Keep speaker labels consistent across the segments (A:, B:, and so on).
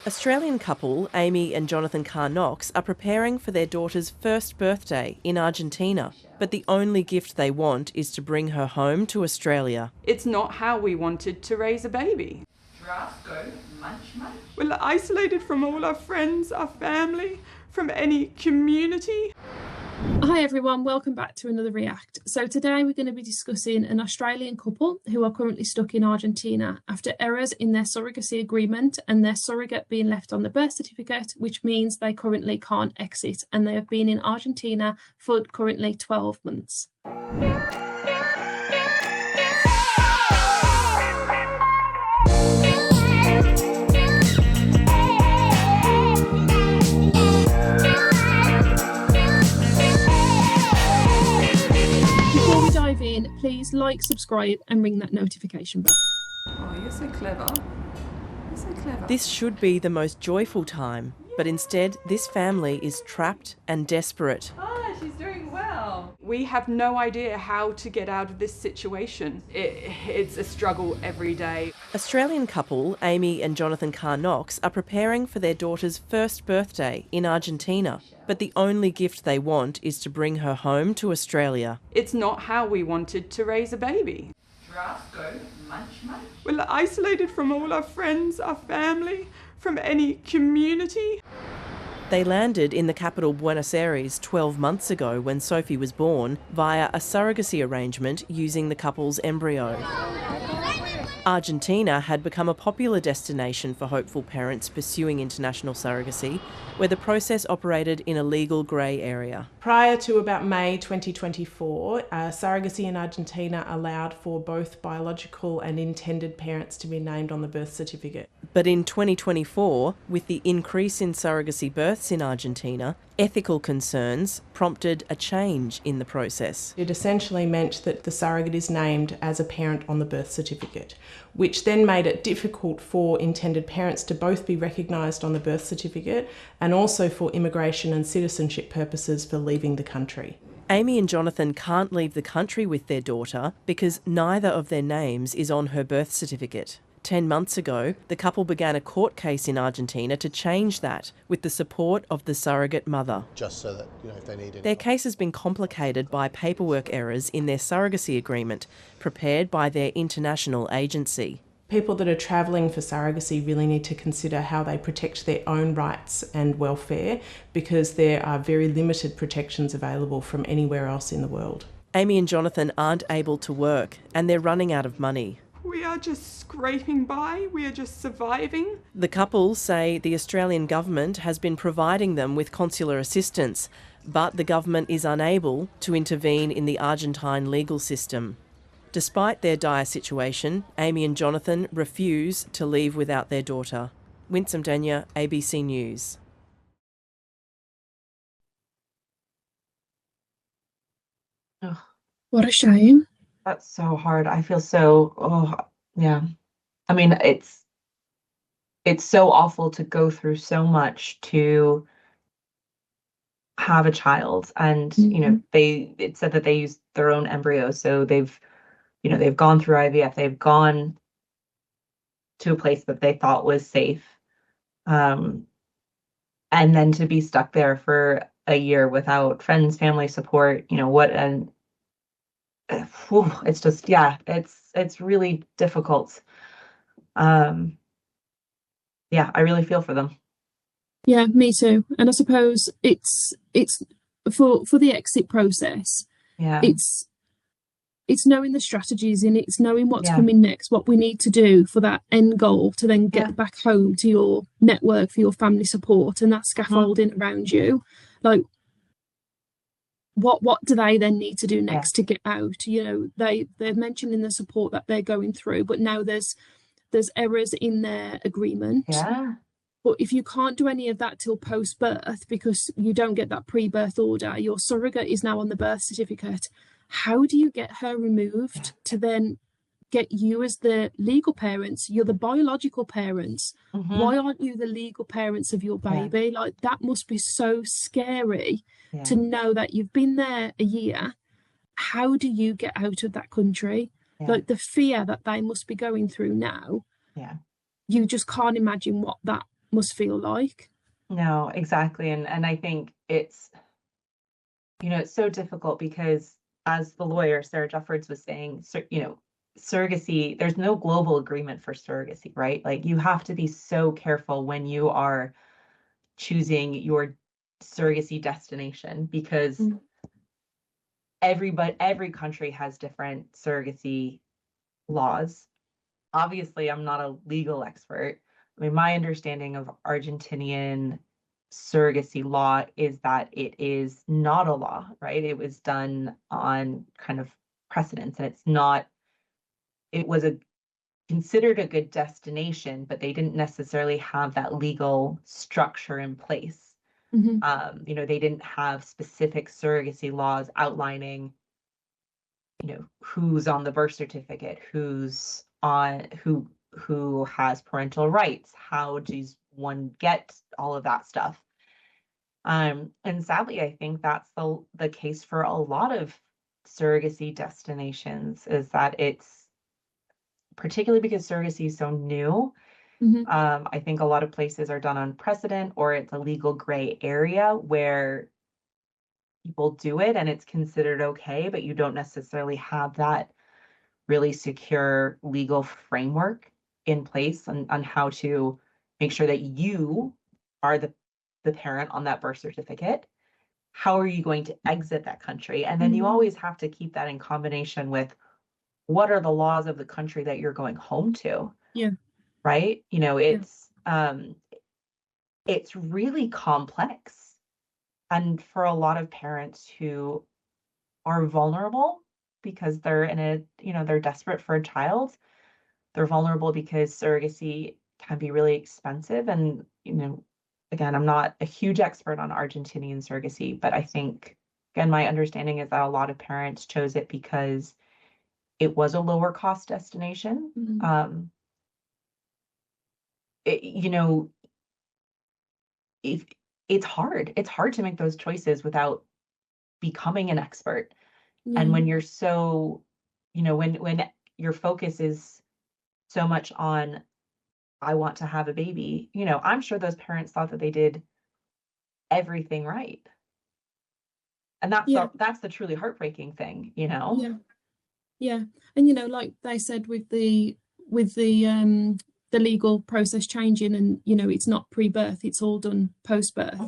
A: Australian couple Amy and Jonathan Carr-Knox are preparing for their daughter's first birthday in Argentina, but the only gift they want is to bring her home to Australia.
B: It's not how we wanted to raise a baby.
C: Giraffe go munch munch.
B: We're isolated from all our friends, our family, from any community.
D: Hi everyone, welcome back to another React. So today we're going to be discussing an Australian couple who are currently stuck in Argentina after errors in their surrogacy agreement and their surrogate being left on the birth certificate, which means they currently can't exit, and they have been in Argentina for currently 12 months. Please like, subscribe and ring that notification bell.
B: Oh, you're so clever. You're so clever.
A: This should be the most joyful time, but instead this family is trapped and desperate.
B: Ah, she's doing well. We have no idea how to get out of this situation. It's a struggle every day.
A: Australian couple Amy and Jonathan Carr-Knox are preparing for their daughter's first birthday in Argentina, but the only gift they want is to bring her home to Australia.
B: It's not how we wanted to raise a baby.
C: Giraffe go munch munch.
B: We're isolated from all our friends, our family, from any community.
A: They landed in the capital Buenos Aires 12 months ago when Sophie was born via a surrogacy arrangement using the couple's embryo. Argentina had become a popular destination for hopeful parents pursuing international surrogacy, where the process operated in a legal grey area.
E: Prior to about May 2024, surrogacy in Argentina allowed for both biological and intended parents to be named on the birth certificate.
A: But in 2024, with the increase in surrogacy births in Argentina, ethical concerns prompted a change in the process.
E: It essentially meant that the surrogate is named as a parent on the birth certificate, which then made it difficult for intended parents to both be recognised on the birth certificate and also for immigration and citizenship purposes for leaving the country.
A: Amy and Jonathan can't leave the country with their daughter because neither of their names is on her birth certificate. 10 months ago, the couple began a court case in Argentina to change that with the support of the surrogate mother.
F: Just so that, if they need it.
A: Their case has been complicated by paperwork errors in their surrogacy agreement, prepared by their international agency.
E: People that are travelling for surrogacy really need to consider how they protect their own rights and welfare, because there are very limited protections available from anywhere else in the world.
A: Amy and Jonathan aren't able to work and they're running out of money.
B: We are just scraping by. We are just surviving.
A: The couple say the Australian government has been providing them with consular assistance, but the government is unable to intervene in the Argentine legal system. Despite their dire situation, Amy and Jonathan refuse to leave without their daughter. Winsome Dania, ABC News.
D: Oh, what a shame.
C: That's so hard. I feel so, yeah. I mean, it's so awful to go through so much to have a child. And, it said that they used their own embryo. So they've gone through IVF. They've gone to a place that they thought was safe. And then to be stuck there for a year without friends, family support, it's just, it's really difficult. I really feel for them.
D: Yeah, me too. And I suppose it's for the exit process.
C: Yeah.
D: It's knowing the strategies and it's knowing what's coming next, what we need to do for that end goal to then get back home to your network, for your family support and that scaffolding around you. Like, what do they then need to do next to get out? They're mentioning the support that they're going through, but now there's errors in their agreement.
C: Yeah.
D: But if you can't do any of that till post-birth because you don't get that pre-birth order, your surrogate is now on the birth certificate. How do you get her removed to then get you as the legal parents? You're the biological parents. Why aren't you the legal parents of your baby? Like, that must be so scary to know that you've been there a year. How do you get out of that country? Like, the fear that they must be going through now.
C: Yeah.
D: You just can't imagine what that must feel like.
C: No, exactly. And I think it's, it's so difficult because, as the lawyer, Sarah Jeffords, was saying, surrogacy, there's no global agreement for surrogacy, right? Like, you have to be so careful when you are choosing your surrogacy destination, because every country has different surrogacy laws. Obviously, I'm not a legal expert. I mean, my understanding of Argentinian surrogacy law is that it is not a law, right? It was done on kind of precedence, and it was considered a good destination, but they didn't necessarily have that legal structure in place. They didn't have specific surrogacy laws outlining, who's on the birth certificate, who has parental rights, how does one get all of that stuff. And sadly, I think that's the case for a lot of surrogacy destinations, is that it's, particularly because surrogacy is so new. I think a lot of places are done on precedent, or it's a legal gray area where people do it and it's considered okay, but you don't necessarily have that really secure legal framework in place on how to make sure that you are the parent on that birth certificate. How are you going to exit that country? And then you always have to keep that in combination with, what are the laws of the country that you're going home to?
D: Yeah.
C: Right? It's really complex. And for a lot of parents who are vulnerable because they're they're desperate for a child, they're vulnerable because surrogacy can be really expensive. And, again, I'm not a huge expert on Argentinian surrogacy, but I think, again, my understanding is that a lot of parents chose it because it was a lower cost destination. It's hard to make those choices without becoming an expert. And when you're so, when your focus is so much on, I want to have a baby, I'm sure those parents thought that they did everything right. And that's the truly heartbreaking thing,
D: Yeah. And like they said, with the legal process changing, and it's not pre-birth, it's all done post-birth.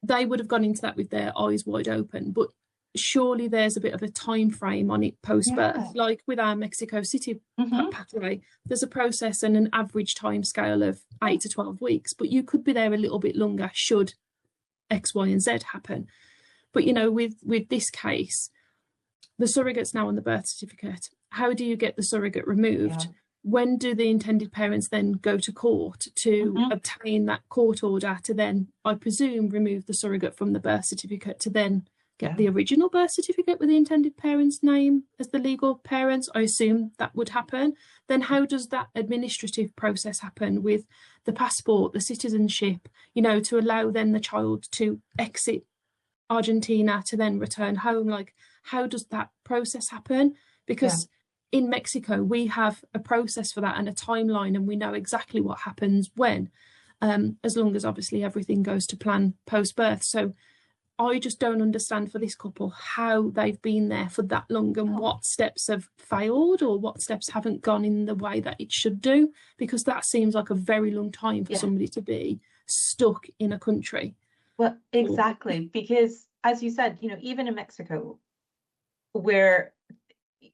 D: They would have gone into that with their eyes wide open, but surely there's a bit of a time frame on it post-birth. Like with our Mexico City pathway, there's a process and an average time scale of 8 to 12 weeks, but you could be there a little bit longer should X, Y, and Z happen. But with this case, the surrogate's now on the birth certificate. How do you get the surrogate removed? When do the intended parents then go to court to obtain that court order to then, I presume, remove the surrogate from the birth certificate to then get the original birth certificate with the intended parent's name as the legal parents? I assume that would happen. Then how does that administrative process happen with the passport, the citizenship, to allow then the child to exit Argentina to then return home? Like, how does that process happen? Because in Mexico, we have a process for that and a timeline, and we know exactly what happens when, as long as obviously everything goes to plan post-birth. So I just don't understand for this couple how they've been there for that long and what steps have failed or what steps haven't gone in the way that it should do, because that seems like a very long time for somebody to be stuck in a country.
C: Well, exactly, because as you said, even in Mexico, where,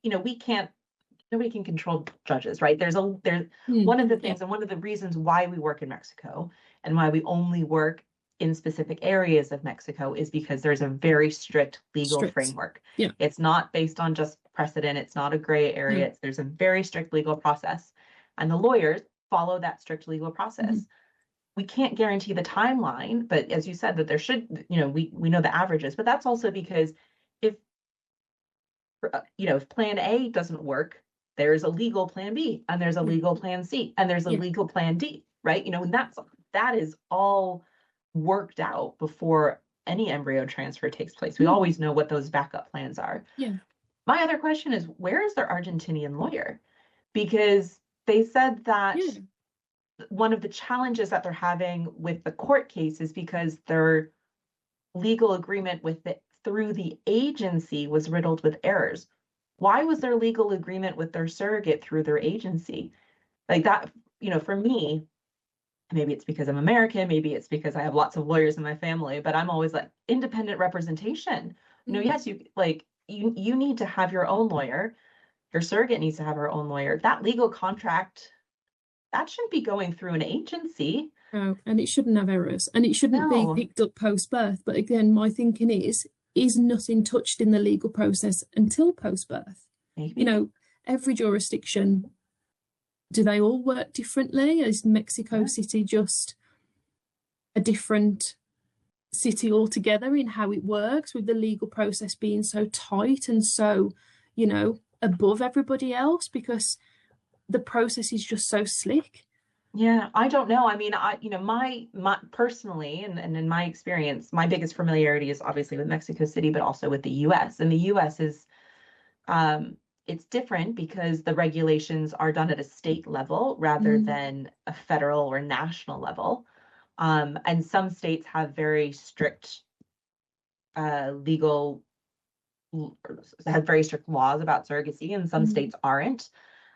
C: nobody can control judges, right? There's one of the things and one of the reasons why we work in Mexico and why we only work in specific areas of Mexico is because there's a very strict legal framework. It's not based on just precedent. It's not a gray area. There's a very strict legal process, and the lawyers follow that strict legal process. We can't guarantee the timeline, but as you said, that there should, we know the averages, but that's also because if plan A doesn't work, there's a legal plan B, and there's a legal plan C, and there's a legal plan D, right? And that is all worked out before any embryo transfer takes place. We always know what those backup plans are. My other question is, where is their Argentinian lawyer? Because they said that one of the challenges that they're having with the court case is because their legal agreement with it through the agency was riddled with errors. Why was their legal agreement with their surrogate through their agency? Like that, for me, maybe it's because I'm American, maybe it's because I have lots of lawyers in my family, but I'm always like, independent representation. Yes, you need to have your own lawyer. Your surrogate needs to have her own lawyer. That legal contract, that shouldn't be going through an agency.
D: No, and it shouldn't have errors, and it shouldn't
C: No.
D: be picked up post-birth. But again, my thinking is nothing touched in the legal process until post-birth?
C: Maybe.
D: Every jurisdiction, do they all work differently? Is Mexico City just a different city altogether in how it works, with the legal process being so tight and so, above everybody else, because the process is just so slick?
C: Yeah, I don't know. I mean, my personally, and in my experience, my biggest familiarity is obviously with Mexico City, but also with the US. And the US is, it's different because the regulations are done at a state level rather than a federal or national level. And some states have very strict have very strict laws about surrogacy, and some states aren't.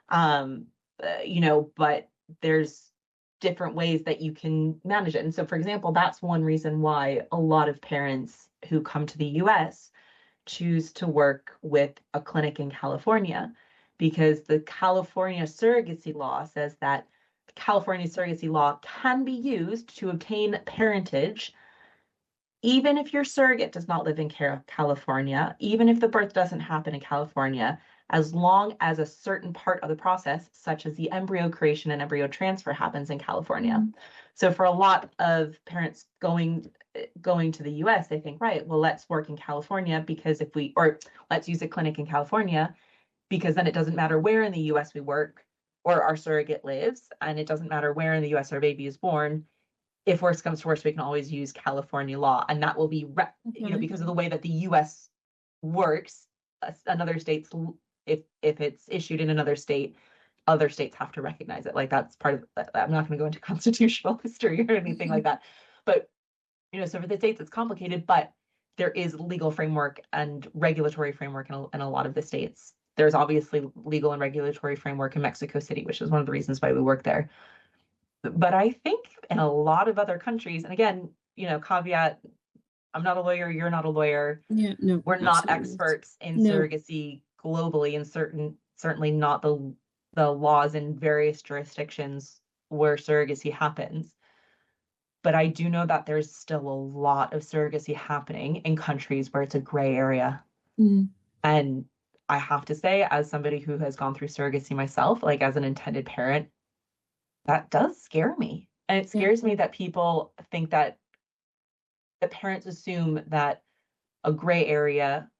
C: But there's different ways that you can manage it. And so, for example, that's one reason why a lot of parents who come to the US choose to work with a clinic in California, because the California surrogacy law says that the California surrogacy law can be used to obtain parentage even if your surrogate does not live in California, even if the birth doesn't happen in California, as long as a certain part of the process, such as the embryo creation and embryo transfer, happens in California. So for a lot of parents going to the US, they think, right, well, let's work in California because let's use a clinic in California, because then it doesn't matter where in the US we work or our surrogate lives, and it doesn't matter where in the US our baby is born. If worse comes to worse, we can always use California law, and that will be, because of the way that the US works, another state's, if it's issued in another state, other states have to recognize it. Like, that's part of that. I'm not going to go into constitutional history or anything like that. But, so for the states, it's complicated, but there is legal framework and regulatory framework in a lot of the states. There's obviously legal and regulatory framework in Mexico City, which is one of the reasons why we work there. But I think in a lot of other countries, and again, caveat, I'm not a lawyer, you're not a lawyer.
D: Yeah, no,
C: we're not experts in surrogacy globally, and certainly not the laws in various jurisdictions where surrogacy happens. But I do know that there's still a lot of surrogacy happening in countries where it's a gray area. And I have to say, as somebody who has gone through surrogacy myself, like as an intended parent, that does scare me. And it scares me that people think that the parents assume that a gray area,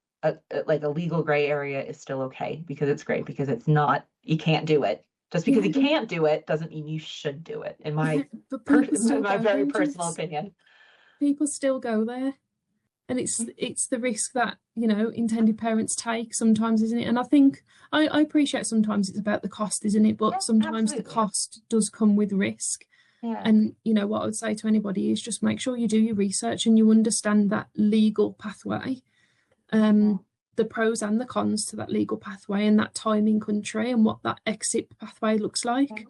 C: like a legal gray area, is still okay because it's gray, because it's not. You can't do it. Just because you can't do it doesn't mean you should do it, in my very personal opinion.
D: People still go there. And it's the risk that, intended parents take sometimes, isn't it? And I think I appreciate sometimes it's about the cost, isn't it? But sometimes the cost does come with risk.
C: Yeah.
D: And, what I would say to anybody is just make sure you do your research and you understand that legal pathway, the pros and the cons to that legal pathway, and that time in country, and what that exit pathway looks like.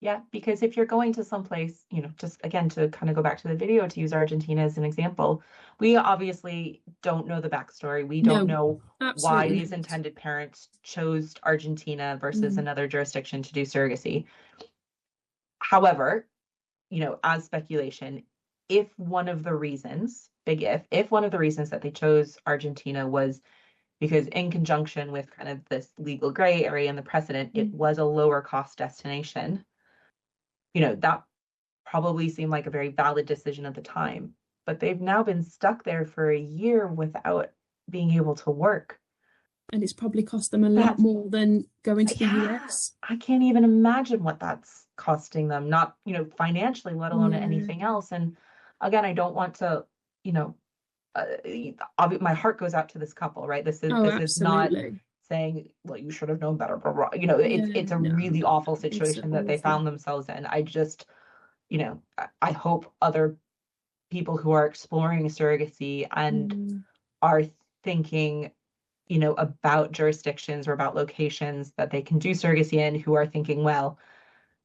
C: Yeah, because if you're going to someplace, just again, to kind of go back to the video, to use Argentina as an example, we obviously don't know the backstory. We don't know why these intended parents chose Argentina versus another jurisdiction to do surrogacy. However, as speculation, if one of the reasons, if one of the reasons that they chose Argentina was because in conjunction with kind of this legal gray area and the precedent, it was a lower cost destination, that probably seemed like a very valid decision at the time. But they've now been stuck there for a year without being able to work.
D: And it's probably cost them a lot more than going to the US.
C: I can't even imagine what that's costing them, not, financially, let alone anything else. And again, I don't want to, my heart goes out to this couple, right? This is not saying, well, you should have known better, blah, blah. You know, it's a really awful situation that they found themselves in. I just, you know, I hope other people who are exploring surrogacy and are thinking, you know, about jurisdictions or about locations that they can do surrogacy in, who are thinking, well,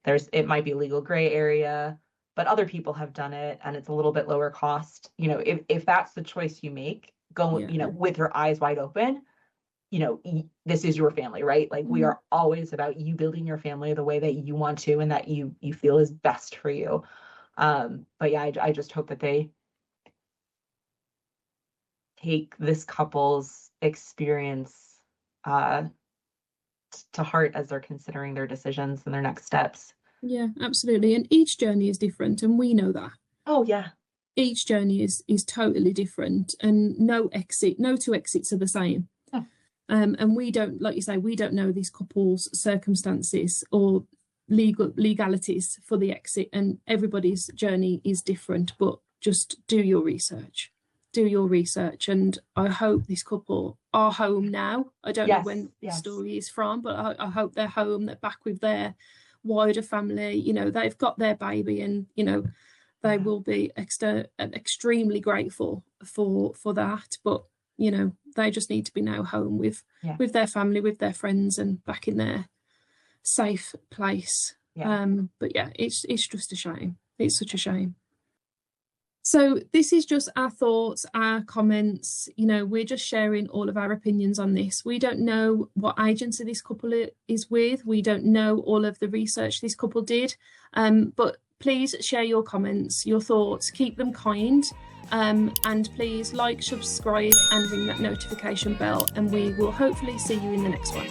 C: it might be a legal gray area, but other people have done it and it's a little bit lower cost. You know, if that's the choice you make, go, you know, with your eyes wide open, you know, this is your family, right? Like we are always about you building your family the way that you want to and that you feel is best for you. But yeah, I just hope that they take this couple's experience to heart as they're considering their decisions and their next steps.
D: Yeah, absolutely. And each journey is different, and we know that.
C: Oh yeah.
D: Each journey is totally different, and no two exits are the same.
C: Yeah.
D: And we don't, like you say, we don't know these couples' circumstances or legalities for the exit, and everybody's journey is different. But just do your research. And I hope this couple are home now. I don't know when the story is from, but I hope they're home, they're back with their wider family. You know, they've got their baby, and you know, they will be extremely grateful for that. But you know, they just need to be now home with their family, with their friends, and back in their safe place. But yeah, it's just a shame. It's such a shame. So this is just our thoughts, our comments. You know, we're just sharing all of our opinions on this. We don't know what agency this couple is with. We don't know all of the research this couple did. But please share your comments, your thoughts, keep them kind. And please like, subscribe and ring that notification bell. And we will hopefully see you in the next one.